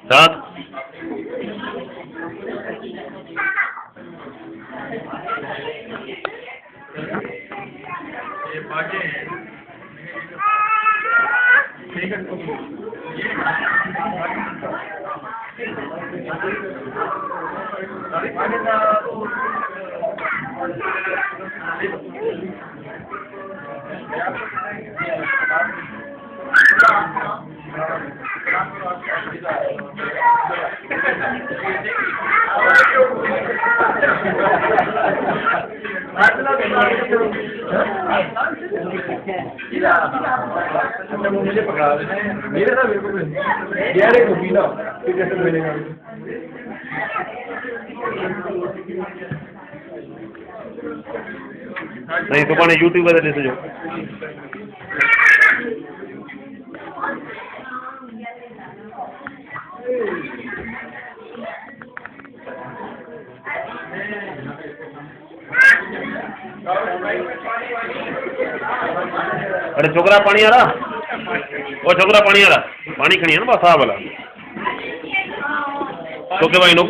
सात मुझे पकड़ा मेरे ना बिल्कुल यार एक कॉपी ना फिर कैसे मिलेगा नहीं तो कौन यूट्यूब पर ले जो अरे छोकरा पानी आ रहा वो छोकरा पानी आ रहा पानी खड़ी है ना बस वाला तो के भाई नौकरी